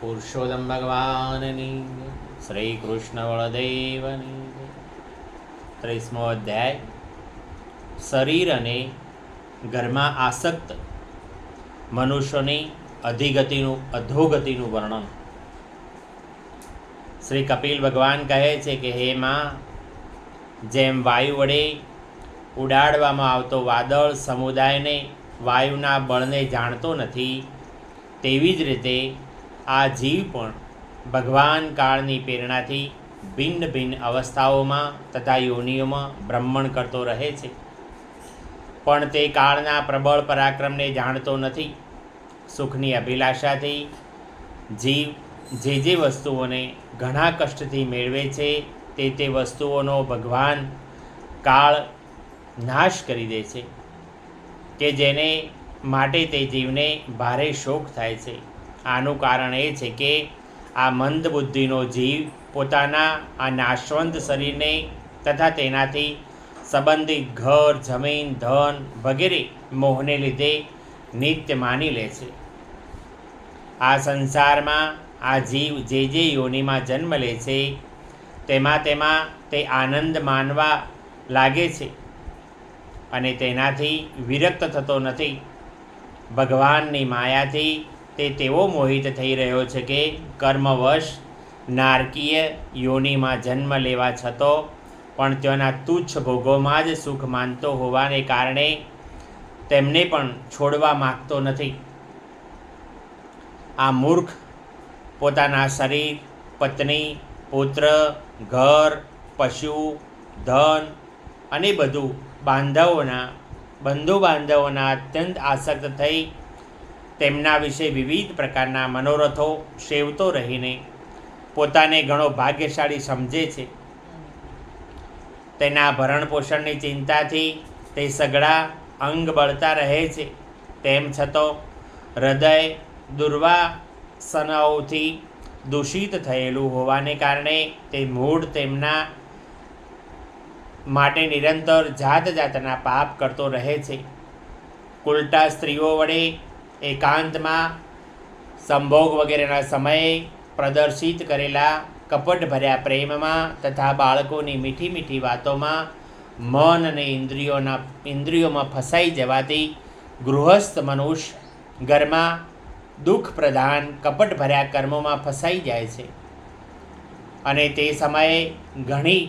પુરુષોત્તમ ભગવાનની શ્રી કૃષ્ણ બળદેવની 30મો અધ્યાય શરીર અને ઘરમાં આસક્ત મનુષ્યની અધોગતિનું વર્ણન. શ્રી કપિલ ભગવાન કહે છે કે હે માં, જેમ વાયુ વડે ઉડાડવામાં આવતો વાદળ સમુદાયને વાયુના બળને જાણતો નથી, તેવી જ રીતે આ જીવ પણ ભગવાન કાળની પ્રેરણાથી ભિન્ન ભિન્ન અવસ્થાઓમાં તથા યોનિઓમાં ભ્રમણ કરતો રહે છે, પણ તે કાળના પ્રબળ પરાક્રમને જાણતો નથી. સુખની અભિલાષાથી જીવ જે વસ્તુઓને ઘણા કષ્ટથી મેળવે છે તે વસ્તુઓનો ભગવાન કાળ નાશ કરી દે છે, કે જેને માટે તે જીવને ભારે શોક થાય છે. આનું કારણ એ છે કે આ મંદ બુદ્ધિનો જીવ પોતાના આ નાશવંત શરીરને તથા તેનાથી સંબંધિત ઘર, જમીન, ધન વગેરે મોહને લીધે નિત્ય માની લે છે. આ સંસારમાં આ જીવ જે યોનિમાં જન્મ લે છે તેમાં તે આનંદ માનવા લાગે છે અને તેનાથી વિરક્ત થતો નથી. ભગવાનની માયાથી તે તેવો મોહિત થઈ રહ્યો છે કે કર્મવશ નારકીય યોનિમાં જન્મ લેવા છતો પણ તેના તુચ્છ ભોગોમાં જ સુખ માનતો હોવાને કારણે તેમને પણ છોડવા માગતો નથી. આ મૂર્ખ પોતાના શરીર, પત્ની, પુત્ર, ઘર, પશુ, ધન અને બંધુ બાંધવોના અત્યંત આસક્ત થઈ તેમના વિશે વિવિધ પ્રકારના મનોરથો સેવતો રહીને પોતાને ઘણો ભાગ્યશાળી સમજે છે. તેના ભરણ પોષણની ચિંતાથી તે સઘળા અંગ બળતા રહે છે. તેમ છતાં હૃદય દુર્વાસનાઓથી દૂષિત થયેલું હોવાને કારણે તે મૂળ તેમના માટે નિરંતર જાતના પાપ કરતો રહે છે. કુલટા સ્ત્રીઓ વડે એકાંતમાં સંભોગ વગેરેના સમયે પ્રદર્શિત કરેલા કપટભર્યા પ્રેમમાં તથા બાળકોની મીઠી મીઠી વાતોમાં મન અને ઇન્દ્રિયોમાં ફસાઈ જવાથી ગૃહસ્થ મનુષ્ય ઘરમાં દુઃખ પ્રધાન કપટભર્યા કર્મોમાં ફસાઈ જાય છે અને તે સમયે ઘણી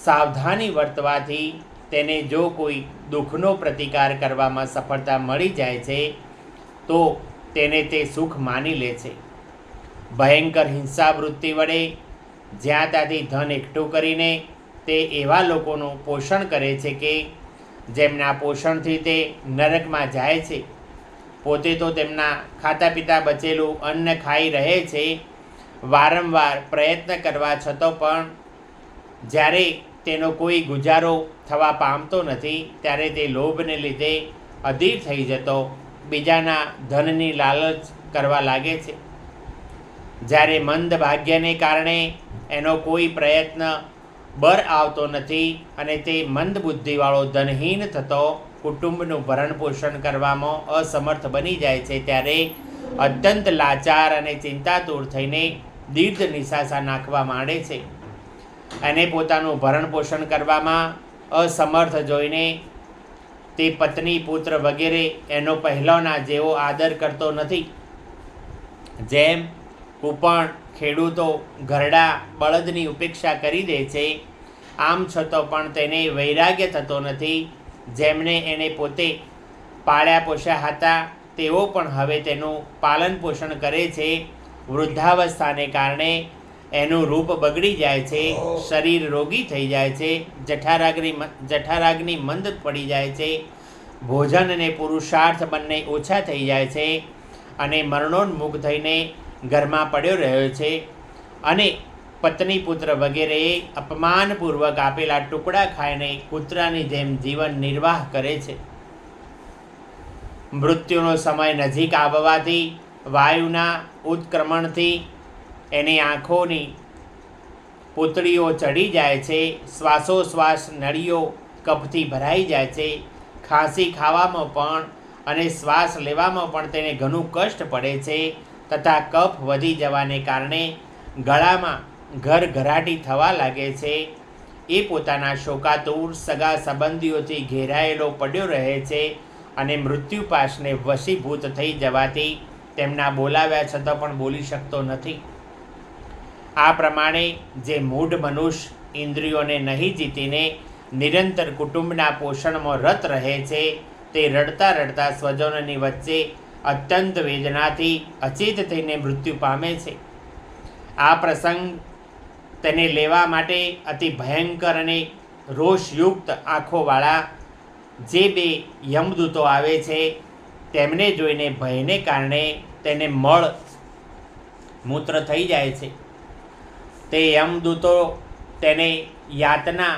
સાવધાની વર્તવાથી તેને જો કોઈ દુઃખનો પ્રતિકાર કરવામાં સફળતા મળી જાય છે તો તેને તે સુખ માની લે છે. ભયંકર હિંસા વૃત્તિ વડે જ્યાં ત્યાંથી ધન એકઠું કરીને તે એવા લોકોનું પોષણ કરે છે કે જેમના પોષણથી તે નરકમાં જાય છે. પોતે તો તેમના ખાતા પીતા બચેલું અન્ન ખાઈ રહે છે. વારંવાર પ્રયત્ન કરવા છતાં પણ જ્યારે તેનો કોઈ ગુજારો થવા પામતો નથી ત્યારે તે લોભને લીધે અધીર થઈ જતો બીજાના ધનની લાલચ કરવા લાગે છે. જ્યારે મંદ ભાગ્યને કારણે એનો કોઈ પ્રયત્ન બર આવતો નથી અને તે મંદ બુદ્ધિવાળો ધનહીન થતો કુટુંબનું ભરણ પોષણ કરવામાં અસમર્થ બની જાય છે, ત્યારે અત્યંત લાચાર અને ચિંતાતુર થઈને દીર્ઘ નિશાસા નાખવા માંડે છે. અને પોતાનું ભરણ પોષણ કરવામાં અસમર્થ જોઈને તે પત્ની, પુત્ર વગેરે એનો પહેલાંના જેવો આદર કરતો નથી. જેમ કૂપણ ખેડૂતો ઘરડા બળદની ઉપેક્ષા કરી દે છે, આમ છતાં પણ તેને વૈરાગ્ય થતો નથી. જેમને એને પોતે પાળ્યા પોષ્યા હતા તેઓ પણ હવે તેનું પાલન પોષણ કરે છે. વૃદ્ધાવસ્થાને કારણે એનું રૂપ બગડી જાય છે, શરીર રોગી થઈ જાય છે, જઠરાગ્નિ મંદ પડી જાય છે, ભોજન અને પુરુષાર્થ બંને ઓછા થઈ જાય છે અને મરણોન્મુખ થઈને ઘરમાં પડ્યો રહ્યો છે અને પત્ની, પુત્ર વગેરેએ અપમાનપૂર્વક આપેલા ટુકડા ખાઈને કૂતરાની જેમ જીવન નિર્વાહ કરે છે. મૃત્યુનો સમય નજીક આવવાથી વાયુના ઉત્ક્રમણથી એની આંખોની પૂતળીઓ ચડી જાય છે. શ્વાસોશ્વાસ નળીઓ કફથી ભરાઈ જાય છે. ખાંસી ખાવામાં પણ અને શ્વાસ લેવામાં પણ તેને ઘણું કષ્ટ પડે છે તથા કફ વધી જવાને કારણે ગળામાં ઘરઘરાટી થવા લાગે છે. એ પોતાના શોકાતુર સગા સંબંધીઓથી ઘેરાયેલો પડ્યો રહે છે અને મૃત્યુપાશને વશીભૂત થઈ જવાથી તેમના બોલાવ્યા છતાં પણ બોલી શકતો નથી. આ પ્રમાણે જે મૂઢ મનુષ્ય ઇન્દ્રિયોને નહીં જીતીને નિરંતર કુટુંબના પોષણમાં રત રહે છે તે રડતા રડતા સ્વજનોની વચ્ચે અત્યંત વેદનાથી અચેત થઈને મૃત્યુ પામે છે. આ પ્રસંગ તેને લેવા માટે અતિ ભયંકર અને રોષયુક્ત આંખોવાળા જે બે યમદૂતો આવે છે તેમને જોઈને ભયને કારણે તેને મળ મૂત્ર થઈ જાય છે. તે યમદૂતો તેને યાતના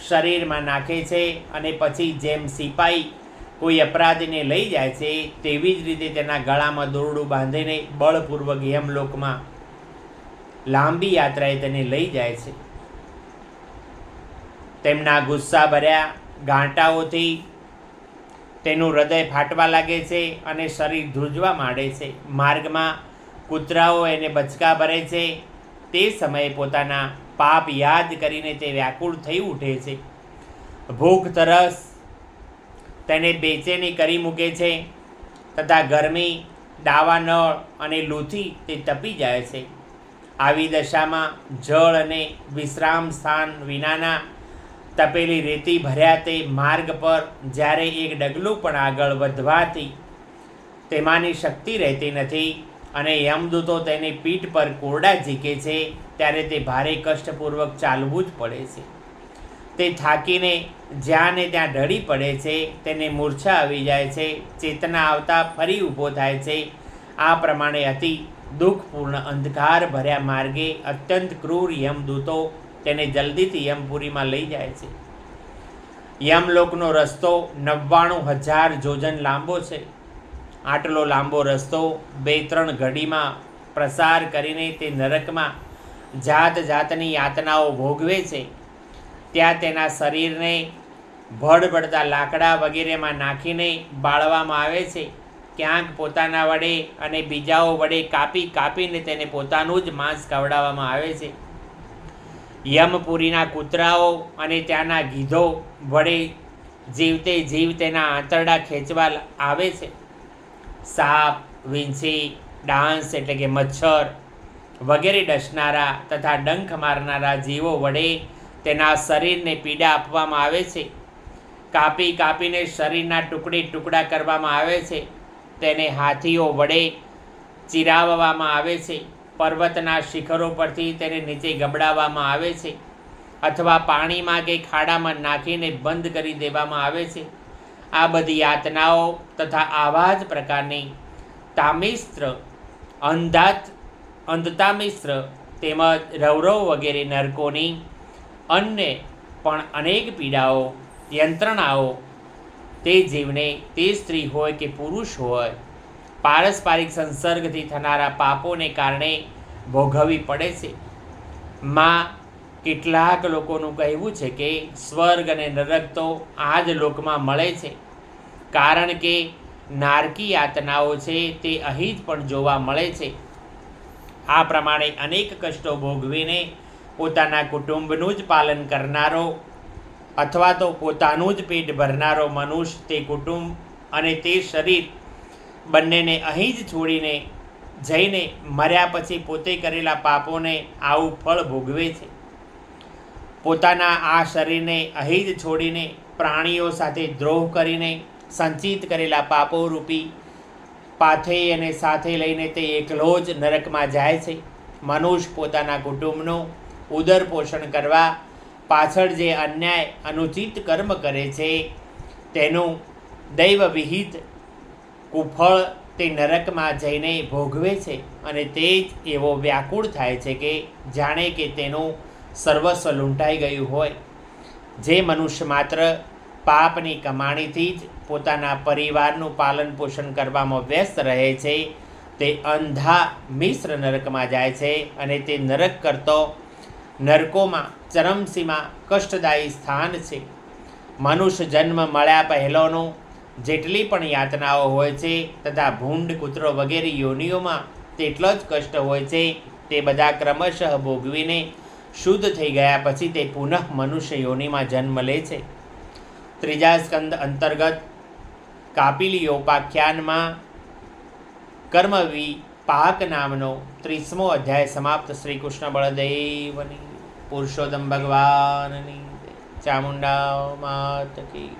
શરીરમાં નાખે છે અને પછી જેમ સિપાઈ કોઈ અપરાધીને લઈ જાય છે તેવી જ રીતે તેના ગળામાં દોરડું બાંધીને બળપૂર્વક યમલોકમાં લાંબી યાત્રાએ તેને લઈ જાય છે. તેમના ગુસ્સા ભર્યા ગાંટાઓથી તેનું હૃદય ફાટવા લાગે છે અને શરીર ધ્રુજવા માંડે છે. માર્ગમાં કૂતરાઓ એને બચકા ભરે છે. તે સમયે પોતાના પાપ યાદ કરીને તે વ્યાકુળ થઈ ઉઠે છે. ભૂખ તરસ તેને બેચેની કરી મૂકે છે તથા ગરમી, દાવાનળ અને લૂથી તે તપી જાય છે. આવી દશામાં જળ અને વિશ્રામ સ્થાન વિનાના તપેલી રેતી ભર્યા તે માર્ગ પર જ્યારે એક ડગલું પણ આગળ વધવાથી તેમાંની શક્તિ રહેતી નથી અને યમદૂતો તેની પીઠ પર કોરડા ઝીકે છે ત્યારે તે ભારે કષ્ટપૂર્વક ચાલવું જ પડે છે. તે થાકીને જ્યાં ને ત્યાં ઢળી પડે છે. તેને મૂર્છા આવી જાય છે. ચેતના આવતા ફરી ઊભો થાય છે. આ પ્રમાણે અતિ દુઃખપૂર્ણ અંધકાર ભર્યા માર્ગે અત્યંત ક્રૂર યમદૂતો તેને જલ્દીથી યમપુરીમાં લઈ જાય છે. યમલોકનો રસ્તો 99,000 જોજન લાંબો છે. આટલો લાંબો રસ્તો 2-3 ઘડીમાં પ્રસાર કરીને તે નરકમાં જાત જાતની યાતનાઓ ભોગવે છે. ત્યાં તેના શરીરને ભડભડતા લાકડા વગેરેમાં નાખીને બાળવામાં આવે છે. ક્યાંક પોતાના વડે અને બીજાઓ વડે કાપીને તેને પોતાનું જ માંસ ખવડાવવામાં આવે છે. યમપુરીના કૂતરાઓ અને ત્યાંના ગીધો વડે જીવતે જીવ તેના આંતરડા ખેંચવા આવે છે. સાપ, વીંછી, ડાંસ એટલે કે મચ્છર વગેરે ડસનારા તથા ડંખ મારનારા જીવો વડે તેના શરીરને પીડા આપવામાં આવે છે. કાપીને શરીરના ટુકડા કરવામાં આવે છે. તેને હાથીઓ વડે ચીરાવવામાં આવે છે. પર્વતના શિખરો પરથી તેને નીચે ગબડાવવામાં આવે છે અથવા પાણીમાં કે ખાડામાં નાખીને બંધ કરી દેવામાં આવે છે. આ બધી યાતનાઓ તથા આવા જ પ્રકારની તામિસ્ત્ર, અંધતામિસ્ત્ર તેમજ રૌરવ વગેરે નરકોની અન્ય પણ અનેક પીડાઓ, યંત્રણાઓ તે જીવને, તે સ્ત્રી હોય કે પુરુષ હોય, પારસ્પરિક સંસર્ગથી થનારા પાપોને કારણે ભોગવવી પડે છે. કેટલાક લોકોનું કહેવું છે કે સ્વર્ગ અને નરક તો આ જ લોકમાં મળે છે, કારણ કે નારકી યાતનાઓ છે તે અહીં જ પણ જોવા મળે છે. આ પ્રમાણે અનેક કષ્ટો ભોગવીને પોતાના કુટુંબનું જ પાલન કરનારો અથવા તો પોતાનું જ પેટ ભરનારો મનુષ્ય તે કુટુંબ અને તે શરીર બંનેને અહીં જ છોડીને જઈને મર્યા પછી પોતે કરેલા પાપોને આવું ફળ ભોગવે છે. પોતાના આ શરીરને અહીં જ છોડીને પ્રાણીઓ સાથે દ્રોહ કરીને સંચિત કરેલા પાપો રૂપી પાથેયને સાથે લઈને તે એકલો જ નરકમાં જાય છે. મનુષ્ય પોતાના કુટુંબનું ઉદર પોષણ કરવા પાછળ જે અન્યાય અનુચિત કર્મ કરે છે તેનું દૈવ વિહિત કુફળ તે નરકમાં જઈને ભોગવે છે અને તે જ એવો વ્યાકુળ થાય છે કે જાણે કે તેનું સર્વસ્વ લૂંટાઈ ગયું હોય. જે મનુષ્ય માત્ર પાપની કમાણીથી જ પોતાના પરિવારનું પાલન પોષણ કરવામાં વ્યસ્ત રહે છે તે અંધા મિશ્ર નરકમાં જાય છે અને તે નરક કરતો નરકોમાં ચરમસીમા કષ્ટદાયી સ્થાન છે. મનુષ્ય જન્મ મળ્યા પહેલાંનું જેટલી પણ યાતનાઓ હોય છે તથા ભૂંડ કૂતરો વગેરે યોનિઓમાં તેટલો જ કષ્ટ હોય છે તે બધા ક્રમશઃ ભોગવીને શુદ્ધ થઈ ગયા પછી તે પુનઃ મનુષ્ય યોનિમાં જન્મ લે છે. ત્રીજા સ્કંદ અંતર્ગત કાપિલિયોપાખ્યાનમાં કર્મવિપાક નામનો 30મો અધ્યાય સમાપ્ત. શ્રી કૃષ્ણ બળદેવની, પુરુષોત્તમ ભગવાનની, ચામુંડા માત કી.